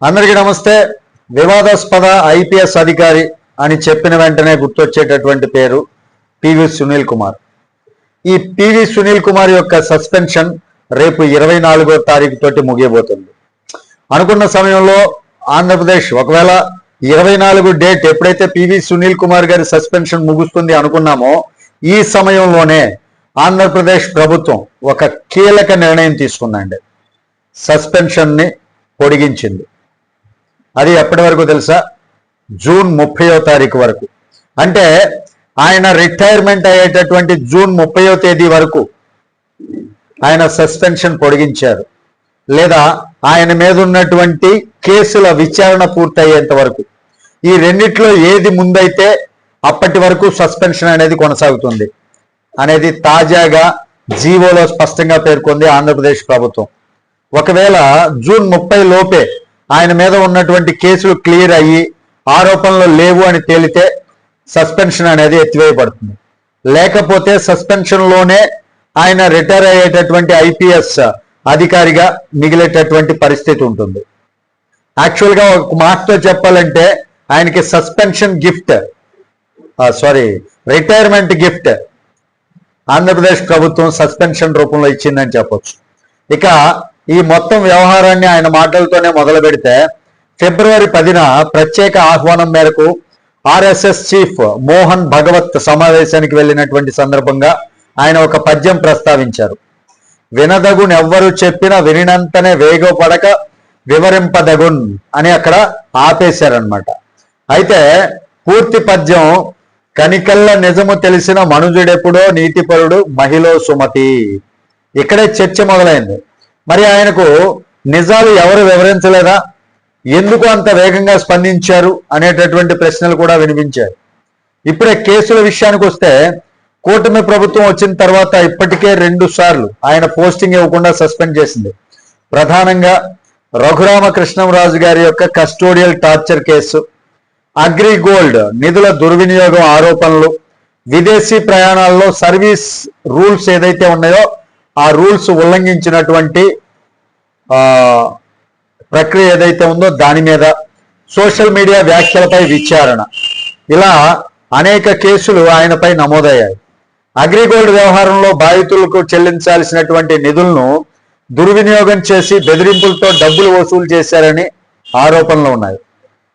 అందరికీ నమస్తే. వివాదాస్పద ఐపీఎస్ అధికారి అని చెప్పిన వెంటనే గుర్తొచ్చేటటువంటి పేరు పివి సునీల్ కుమార్. ఈ పివి సునీల్ కుమార్ యొక్క సస్పెన్షన్ రేపు 24వ తారీఖు తోటి ముగియబోతుంది. అనుకున్న సమయంలో ఆంధ్రప్రదేశ్ ఒకవేళ 24 డేట్ ఎప్పుడైతే పివి సునీల్ కుమార్ గారి సస్పెన్షన్ ముగుస్తుంది అనుకున్నామో ఈ సమయంలోనే ఆంధ్రప్రదేశ్ ప్రభుత్వం ఒక కీలక నిర్ణయం తీసుకుందండి. సస్పెన్షన్ ని పొడిగించింది. అది ఎప్పటి వరకు తెలుసా? జూన్ 30వ తారీఖు వరకు. అంటే ఆయన రిటైర్మెంట్ అయ్యేటటువంటి జూన్ 30వ తేదీ వరకు ఆయన సస్పెన్షన్ పొడిగించారు. లేదా ఆయన మీద ఉన్నటువంటి కేసుల విచారణ పూర్తయ్యేంత వరకు. ఈ రెండిట్లో ఏది ముందైతే అప్పటి వరకు సస్పెన్షన్ అనేది కొనసాగుతుంది అనేది తాజాగా జీవోలో స్పష్టంగా పేర్కొంది ఆంధ్రప్రదేశ్ ప్రభుత్వం. ఒకవేళ జూన్ 30 లోపే ఆయన మీద ఉన్నటువంటి కేసులు క్లియర్ అయ్యి ఆరోపణలు లేవు అని తేలితే సస్పెన్షన్ అనేది ఎత్తివేయబడుతుంది. లేకపోతే సస్పెన్షన్లోనే ఆయన రిటైర్ అయ్యేటటువంటి ఐపీఎస్ అధికారిగా మిగిలేటటువంటి పరిస్థితి ఉంటుంది. యాక్చువల్గా ఒక మాటతో చెప్పాలంటే ఆయనకి suspension gift retirement gift Andhra Pradesh ప్రభుత్వం సస్పెన్షన్ రూపంలో ఇచ్చిందని చెప్పొచ్చు. ఇక ఈ మొత్తం వ్యవహారాన్ని ఆయన మాటలతోనే మొదలు పెడితే ఫిబ్రవరి 10న ప్రత్యేక ఆహ్వానం మేరకు ఆర్ఎస్ఎస్ చీఫ్ మోహన్ భగవత్ సమావేశానికి వెళ్ళినటువంటి సందర్భంగా ఆయన ఒక పద్యం ప్రస్తావించారు. వినదగునెవ్వరు చెప్పినా వినినంతనే వేగపడక వివరింపదగున్ అని అక్కడ ఆపేశారనమాట. అయితే పూర్తి పద్యం కనికల్ల నిజము తెలిసిన మనుజుడెప్పుడో నీతిపరుడు మహిళ సుమతి. ఇక్కడే చర్చ మొదలైంది. మరి ఆయనకు నిజాలు ఎవరు వివరించలేదా? ఎందుకు అంత వేగంగా స్పందించారు అనేటటువంటి ప్రశ్నలు కూడా వినిపించాయి. ఇప్పుడే కేసుల విషయానికి వస్తే కూటమి ప్రభుత్వం వచ్చిన తర్వాత ఇప్పటికే 2 సార్లు ఆయన పోస్టింగ్ ఇవ్వకుండా సస్పెండ్ చేసింది. ప్రధానంగా రఘురామకృష్ణంరాజు గారి యొక్క కస్టోడియల్ టార్చర్ కేసు, అగ్రిగోల్డ్ నిధుల దుర్వినియోగం ఆరోపణలు, విదేశీ ప్రయాణాల్లో సర్వీస్ రూల్స్ ఏదైతే ఉన్నాయో ఆ రూల్స్ ఉల్లంఘించినటువంటి ప్రక్రియ ఏదైతే ఉందో దాని మీద, సోషల్ మీడియా వ్యాఖ్యలపై విచారణ, ఇలా అనేక కేసులు ఆయనపై నమోదయ్యాయి. అగ్రిగోల్డ్ వ్యవహారంలో బాధితులకు చెల్లించాల్సినటువంటి నిధులను దుర్వినియోగం చేసి బెదిరింపులతో డబ్బులు వసూలు చేశారని ఆరోపణలు ఉన్నాయి.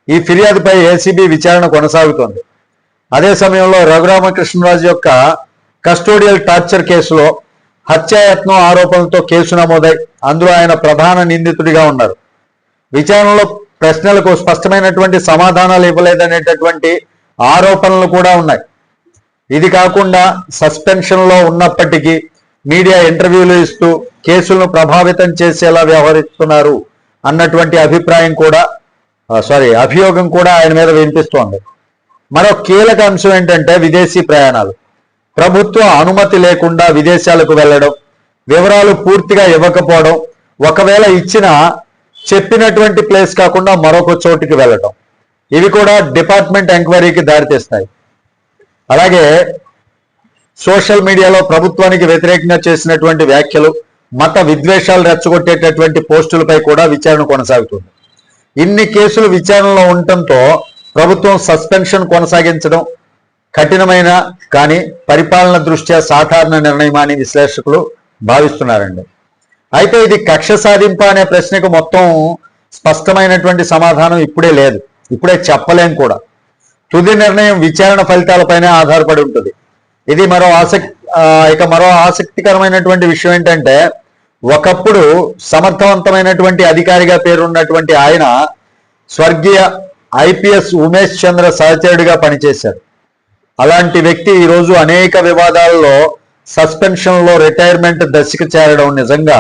ఈ ఫిర్యాదుపై ఏసీబీ విచారణ కొనసాగుతోంది. అదే సమయంలో రఘురామకృష్ణరాజు యొక్క కస్టోడియల్ టార్చర్ కేసులో హత్యాయత్నం ఆరోపణలతో కేసు నమోదై అందులో ఆయన ప్రధాన నిందితుడిగా ఉన్నారు. విచారణలో ప్రశ్నలకు స్పష్టమైనటువంటి సమాధానాలు ఇవ్వలేదనేటటువంటి ఆరోపణలు కూడా ఉన్నాయి. ఇది కాకుండా సస్పెన్షన్లో ఉన్నప్పటికీ మీడియా ఇంటర్వ్యూలు ఇస్తూ కేసులను ప్రభావితం చేసేలా వ్యవహరిస్తున్నారు అన్నటువంటి అభియోగం కూడా ఆయన మీద వినిపిస్తోంది. మరో కీలక అంశం ఏంటంటే విదేశీ ప్రయాణాలు. ప్రభుత్వ అనుమతి లేకుండా విదేశాలకు వెళ్ళడం, వివరాలు పూర్తిగా ఇవ్వకపోవడం, ఒకవేళ ఇచ్చినా చెప్పినటువంటి ప్లేస్ కాకుండా మరొక చోటుకి వెళ్ళడం, ఇవి కూడా డిపార్ట్మెంట్ ఎంక్వైరీకి దారితీస్తాయి. అలాగే సోషల్ మీడియాలో ప్రభుత్వానికి వ్యతిరేకంగా చేసినటువంటి వ్యాఖ్యలు, మత విద్వేషాలు రెచ్చగొట్టేటటువంటి పోస్టులపై కూడా విచారణ కొనసాగుతుంది. ఇన్ని కేసులు విచారణలో ఉండటంతో ప్రభుత్వం సస్పెన్షన్ కొనసాగించడం కఠినమైన కానీ పరిపాలన దృష్ట్యా సాధారణ నిర్ణయమని విశ్లేషకులు భావిస్తున్నారండి. అయితే ఇది కక్ష సాధింపు అనే ప్రశ్నకు మొత్తం స్పష్టమైనటువంటి సమాధానం ఇప్పుడే లేదు, ఇప్పుడే చెప్పలేం కూడా. తుది నిర్ణయం విచారణ ఫలితాలపైనే ఆధారపడి ఉంటుంది. ఇది మరో ఆసక్తికరమైనటువంటి విషయం ఏంటంటే ఒకప్పుడు సమర్థవంతమైనటువంటి అధికారిగా పేరున్నటువంటి ఆయన స్వర్గీయ ఐపీఎస్ ఉమేష్ చంద్ర సహచరుడిగా పనిచేశారు. అలాంటి వ్యక్తి ఈరోజు అనేక వివాదాల్లో సస్పెన్షన్లో రిటైర్మెంట్ దశకు చేరడం నిజంగా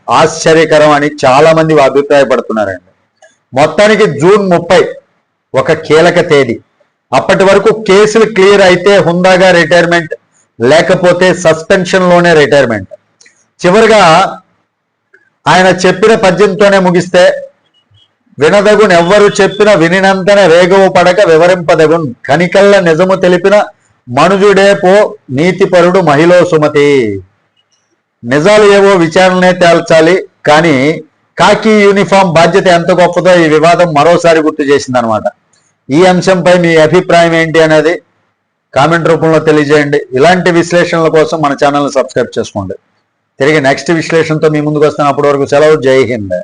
ఆశ్చర్యకరం అని చాలా మంది అభిప్రాయపడుతున్నారండి. మొత్తానికి జూన్ 30 ఒక కీలక తేదీ. అప్పటి వరకు కేసులు క్లియర్ అయితే హుందాగా రిటైర్మెంట్, లేకపోతే సస్పెన్షన్లోనే రిటైర్మెంట్. చివరిగా ఆయన చెప్పిన పద్యంతోనే ముగిస్తే వినదగున్ ఎవ్వరు చెప్పిన వినినంతనే వేగవు పడక వివరింపదగున్ కనికల్ల నిజము తెలిపిన మనుజుడే పో నీతిపరుడు మహిళ సుమతి. నిజాలు ఏవో విచారణనే తేల్చాలి, కానీ కాకి యూనిఫామ్ బాధ్యత ఎంత గొప్పదో ఈ వివాదం మరోసారి గుర్తు చేసిందనమాట. ఈ అంశంపై మీ అభిప్రాయం ఏంటి అనేది కామెంట్ రూపంలో తెలియజేయండి. ఇలాంటి విశ్లేషణల కోసం మన ఛానల్ని సబ్స్క్రైబ్ చేసుకోండి. తిరిగి నెక్స్ట్ విశ్లేషణతో మీ ముందుకు వస్తాను. అప్పటి వరకు సెలవు. జై హింద్.